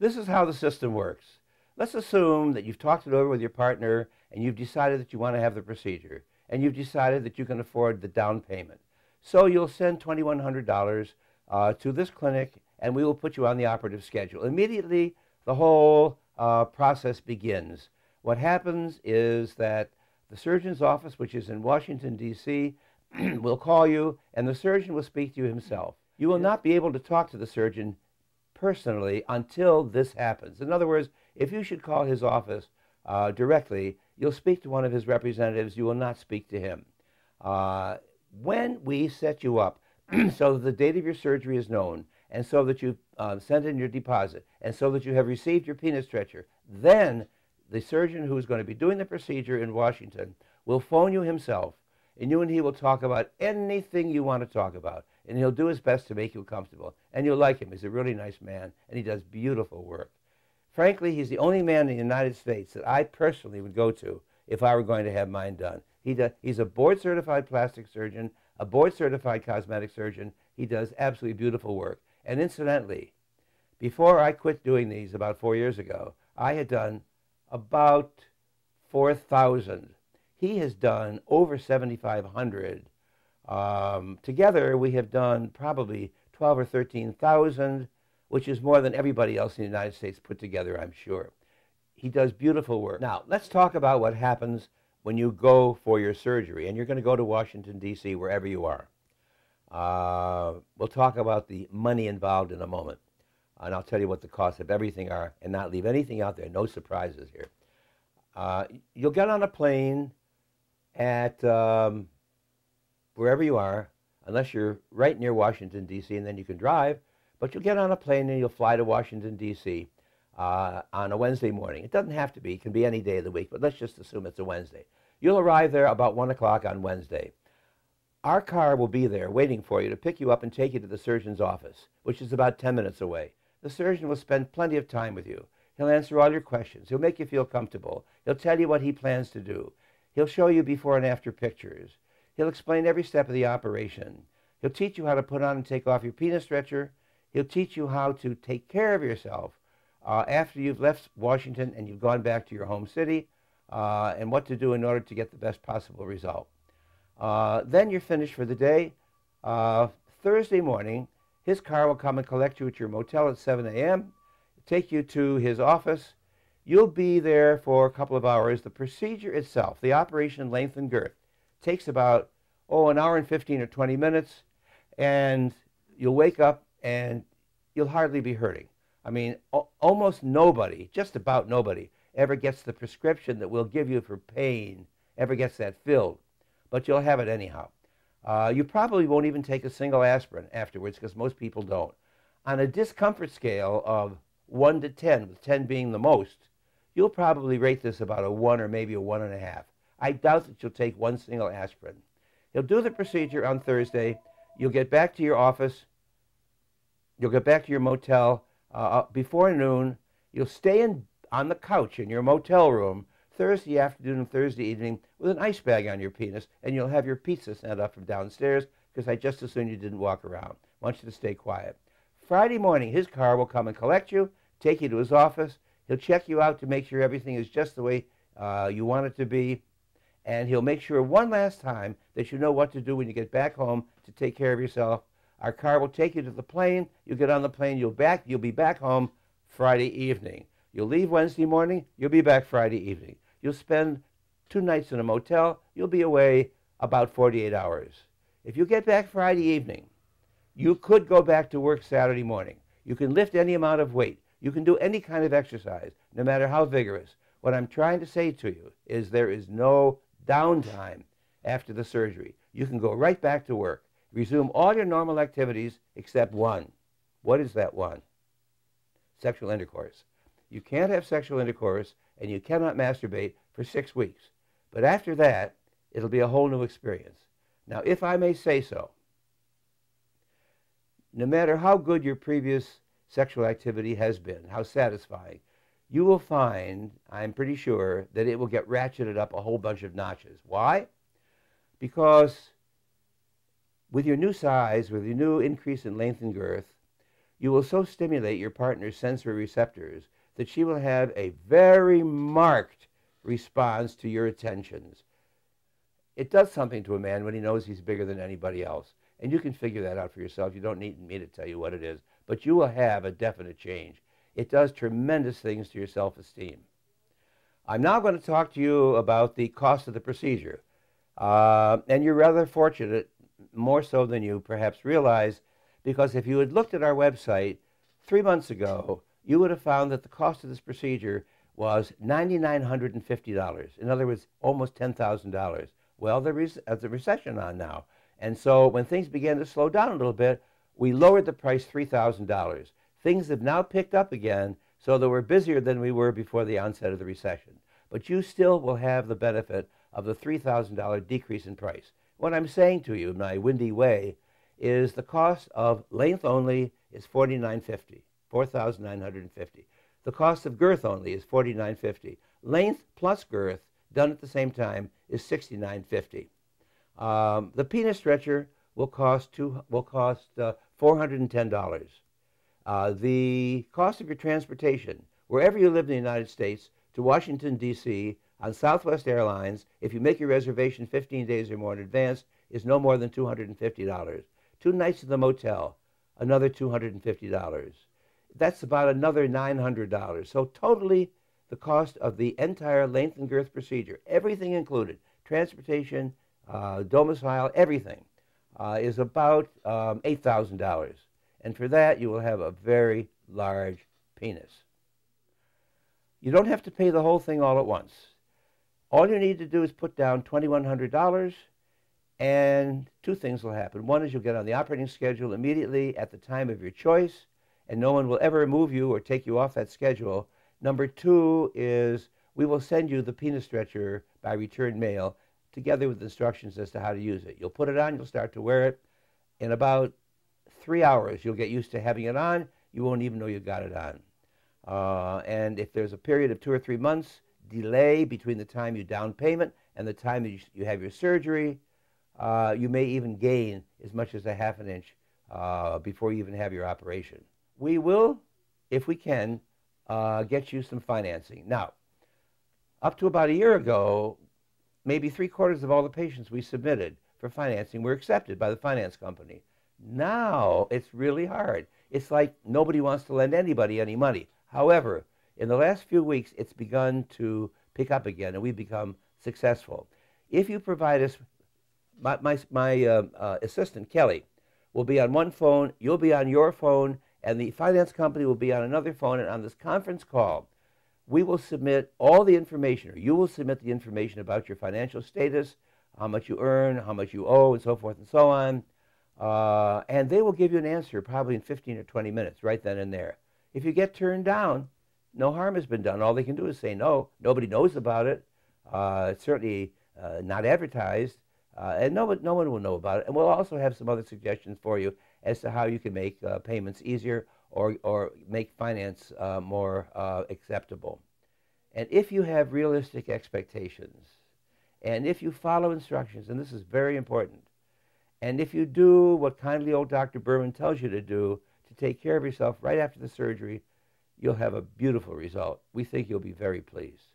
This is how the system works. Let's assume that you've talked it over with your partner and you've decided that you want to have the procedure and you've decided that you can afford the down payment. So you'll send $2,100 to this clinic and we will put you on the operative schedule. Immediately, the whole process begins. What happens is that the surgeon's office, which is in Washington, D.C., will call you and the surgeon will speak to you himself. You will not be able to talk to the surgeon personally until this happens. In other words, if you should call his office directly, you'll speak to one of his representatives. You will not speak to him. When we set you up so that the date of your surgery is known, and so that you've sent in your deposit, and so that you have received your penis stretcher, then the surgeon who is going to be doing the procedure in Washington will phone you himself, and you and he will talk about anything you want to talk about. And he'll do his best to make you comfortable. And you'll like him. He's a really nice man, and he does beautiful work. Frankly, he's the only man in the United States that I personally would go to if I were going to have mine done. He's a board-certified plastic surgeon, a board-certified cosmetic surgeon. He does absolutely beautiful work. And incidentally, before I quit doing these about 4 years ago, I had done about 4,000. He has done over 7,500. Together, we have done probably 12 or 13,000, which is more than everybody else in the United States put together, I'm sure. He does beautiful work. Now, let's talk about what happens when you go for your surgery, and you're going to go to Washington, D.C., wherever you are. We'll talk about the money involved in a moment, and I'll tell you what the costs of everything are and not leave anything out there. No surprises here. You'll get on a plane at wherever you are, unless you're right near Washington, D.C., and then you can drive. But you'll get on a plane and you'll fly to Washington, D.C. On a Wednesday morning. It doesn't have to be. It can be any day of the week, but let's just assume it's a Wednesday. You'll arrive there about 1 o'clock on Wednesday. Our car will be there waiting for you to pick you up and take you to the surgeon's office, which is about 10 minutes away. The surgeon will spend plenty of time with you. He'll answer all your questions. He'll make you feel comfortable. He'll tell you what he plans to do. He'll show you before and after pictures. He'll explain every step of the operation. He'll teach you how to put on and take off your penis stretcher. He'll teach you how to take care of yourself after you've left Washington and you've gone back to your home city, and what to do in order to get the best possible result. Then you're finished for the day. Thursday morning, his car will come and collect you at your motel at 7 a.m., take you to his office. You'll be there for a couple of hours. The procedure itself, the operation length and girth, takes about, an hour and 15 or 20 minutes, and you'll wake up and you'll hardly be hurting. I mean, almost nobody, just about nobody, ever gets the prescription that we'll give you for pain, ever gets that filled. But you'll have it anyhow. You probably won't even take a single aspirin afterwards, because most people don't. On a discomfort scale of 1 to 10, with 10 being the most, you'll probably rate this about a 1 or maybe a 1.5. I doubt that you'll take one single aspirin. He'll do the procedure on Thursday. You'll get back to your office. You'll get back to your motel before noon. You'll stay on the couch in your motel room Thursday afternoon and Thursday evening with an ice bag on your penis, and you'll have your pizza sent up from downstairs, because I just assumed you didn't walk around. I want you to stay quiet. Friday morning, his car will come and collect you, take you to his office. He'll check you out to make sure everything is just the way you want it to be. And he'll make sure one last time that you know what to do when you get back home to take care of yourself. Our car will take you to the plane. You get on the plane. You'll be back home Friday evening. You'll leave Wednesday morning. You'll be back Friday evening. You'll spend 2 nights in a motel. You'll be away about 48 hours. If you get back Friday evening, you could go back to work Saturday morning. You can lift any amount of weight. You can do any kind of exercise, no matter how vigorous. What I'm trying to say to you is there is no downtime after the surgery. You can go right back to work. Resume all your normal activities except one. What is that one? Sexual intercourse. You can't have sexual intercourse and you cannot masturbate for 6 weeks. But after that, it'll be a whole new experience. Now, if I may say so, no matter how good your previous sexual activity has been, how satisfying, you will find, I'm pretty sure, that it will get ratcheted up a whole bunch of notches. Why? Because with your new size, with your new increase in length and girth, you will so stimulate your partner's sensory receptors that she will have a very marked response to your attentions. It does something to a man when he knows he's bigger than anybody else. And you can figure that out for yourself. You don't need me to tell you what it is. But you will have a definite change. It does tremendous things to your self-esteem. I'm now going to talk to you about the cost of the procedure. And you're rather fortunate, more so than you perhaps realize, because if you had looked at our website 3 months ago, you would have found that the cost of this procedure was $9,950. In other words, almost $10,000. Well, there's a recession on now. And so when things began to slow down a little bit, we lowered the price $3,000. Things have now picked up again, so that we're busier than we were before the onset of the recession. But you still will have the benefit of the $3,000 decrease in price. What I'm saying to you in my windy way is the cost of length only is $4,950, $4,950. The cost of girth only is $4,950. Length plus girth done at the same time is $6,950. The penis stretcher will cost $410. The cost of your transportation, wherever you live in the United States, to Washington, D.C., on Southwest Airlines, if you make your reservation 15 days or more in advance, is no more than $250. 2 nights in the motel, another $250. That's about another $900. So totally, the cost of the entire length and girth procedure, everything included, transportation, domicile, everything, is about $8,000. And for that, you will have a very large penis. You don't have to pay the whole thing all at once. All you need to do is put down $2,100, and 2 things will happen. One is you'll get on the operating schedule immediately at the time of your choice, and no one will ever move you or take you off that schedule. Number 2 is we will send you the penis stretcher by return mail together with instructions as to how to use it. You'll put it on, you'll start to wear it. In about 3 hours, you'll get used to having it on. You won't even know you got it on. And if there's a period of 2 or 3 months delay between the time you down payment and the time you have your surgery, you may even gain as much as a ½ an inch before you even have your operation. We will, if we can, get you some financing. Now, up to about a year ago, maybe 3/4 of all the patients we submitted for financing were accepted by the finance company. Now, it's really hard. It's like nobody wants to lend anybody any money. However, in the last few weeks, it's begun to pick up again, and we've become successful. If you provide us, my assistant, Kelly, will be on one phone, you'll be on your phone, and the finance company will be on another phone, and on this conference call, we will submit all the information, or you will submit the information about your financial status, how much you earn, how much you owe, and so forth and so on, and they will give you an answer probably in 15 or 20 minutes, right then and there. If you get turned down, no harm has been done. All they can do is say no. Nobody knows about it. It's certainly not advertised, and no one will know about it. And we'll also have some other suggestions for you as to how you can make payments easier or make finance more acceptable. And if you have realistic expectations, and if you follow instructions, and this is very important, and if you do what kindly old Dr. Berman tells you to do to take care of yourself right after the surgery, you'll have a beautiful result. We think you'll be very pleased.